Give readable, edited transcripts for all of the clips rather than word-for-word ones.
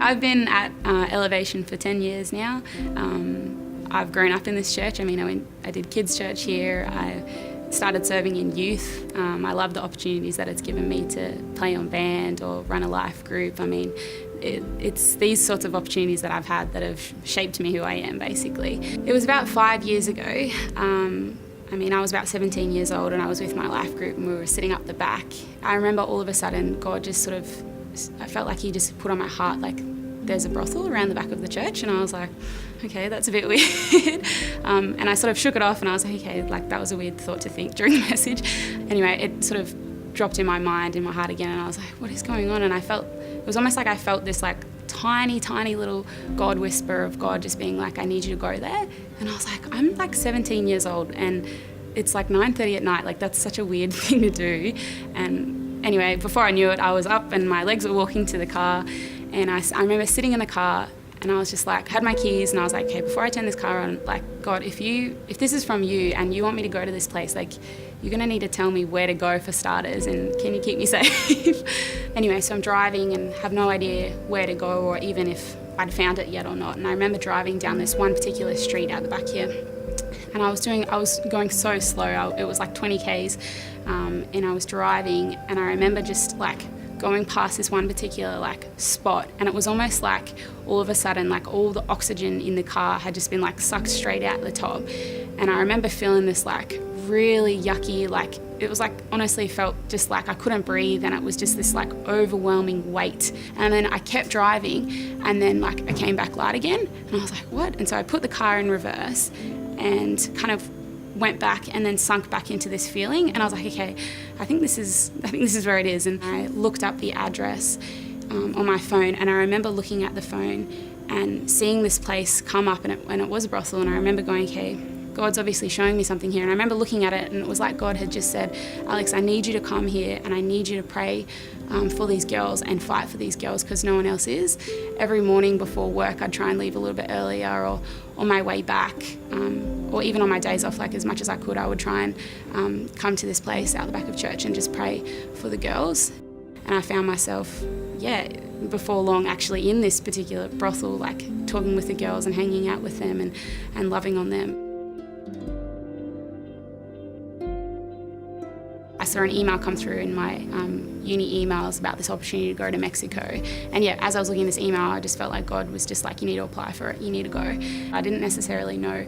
I've been at Elevation for 10 years now. I've grown up in this church. I did kids' church here. I started serving in youth. I love the opportunities that it's given me to play on band or run a life group. It's these sorts of opportunities that I've had that have shaped me who I am, basically. It was about 5 years ago. I was about 17 years old and I was with my life group and we were sitting up the back. I remember all of a sudden God just I felt like he just put on my heart, like, there's a brothel around the back of the church, and I was like, okay, that's a bit weird. And I sort of shook it off and I was like, okay, like that was a weird thought to think during the message. Anyway, it sort of dropped in my mind, in my heart again, and I was like, what is going on? And it was almost like I felt this like tiny, tiny little God whisper of God just being like, I need you to go there. And I was like, I'm like 17 years old and it's like 9:30 at night, like that's such a weird thing to do. And anyway, before I knew it, I was up and my legs were walking to the car, and I remember sitting in the car and I was just like, had my keys, and I was like, okay, before I turn this car on, like, God, if this is from you and you want me to go to this place, like, you're gonna need to tell me where to go for starters, and can you keep me safe? Anyway, so I'm driving and have no idea where to go or even if I'd found it yet or not. And I remember driving down this one particular street out the back here, and I was going so slow. It was like 20 Ks, and I was driving, and I remember just like going past this one particular like spot, and it was almost like all of a sudden like all the oxygen in the car had just been like sucked straight out the top. And I remember feeling this like really yucky, like it was like honestly felt just like I couldn't breathe, and it was just this like overwhelming weight. And then I kept driving, and then like I came back light again, and I was like, what? And so I put the car in reverse and kind of went back and then sunk back into this feeling, and I was like, okay, I think this is where it is. And I looked up the address on my phone, and I remember looking at the phone and seeing this place come up, and it was a brothel. And I remember going, okay, God's obviously showing me something here. And I remember looking at it, and it was like God had just said, Alex, I need you to come here and I need you to pray for these girls and fight for these girls because no one else is. Every morning before work, I'd try and leave a little bit earlier, or on my way back, or even on my days off, like as much as I could, I would try and come to this place out the back of church and just pray for the girls. And I found myself, before long actually in this particular brothel, like talking with the girls and hanging out with them and loving on them. I saw an email come through in my uni emails about this opportunity to go to Mexico. And as I was looking at this email, I just felt like God was just like, you need to apply for it, you need to go. I didn't necessarily know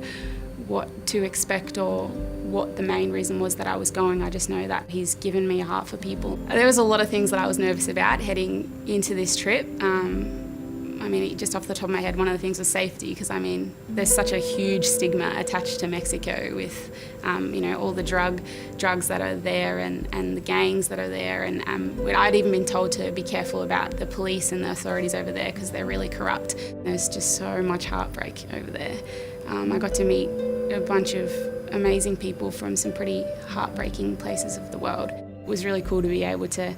what to expect or what the main reason was that I was going. I just know that he's given me a heart for people. There was a lot of things that I was nervous about heading into this trip. Just off the top of my head, one of the things was safety, because there's such a huge stigma attached to Mexico with all the drugs that are there and the gangs that are there, and I'd even been told to be careful about the police and the authorities over there because they're really corrupt. There's just so much heartbreak over there. I got to meet a bunch of amazing people from some pretty heartbreaking places of the world. It was really cool to be able to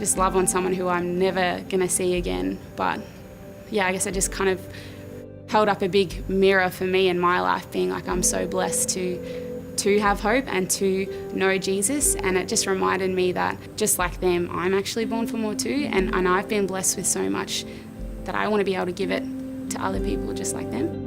just love on someone who I'm never gonna see again, but I guess it just kind of held up a big mirror for me in my life, being like, I'm so blessed to have hope and to know Jesus. And it just reminded me that just like them, I'm actually born for more too, and I've been blessed with so much that I want to be able to give it to other people just like them.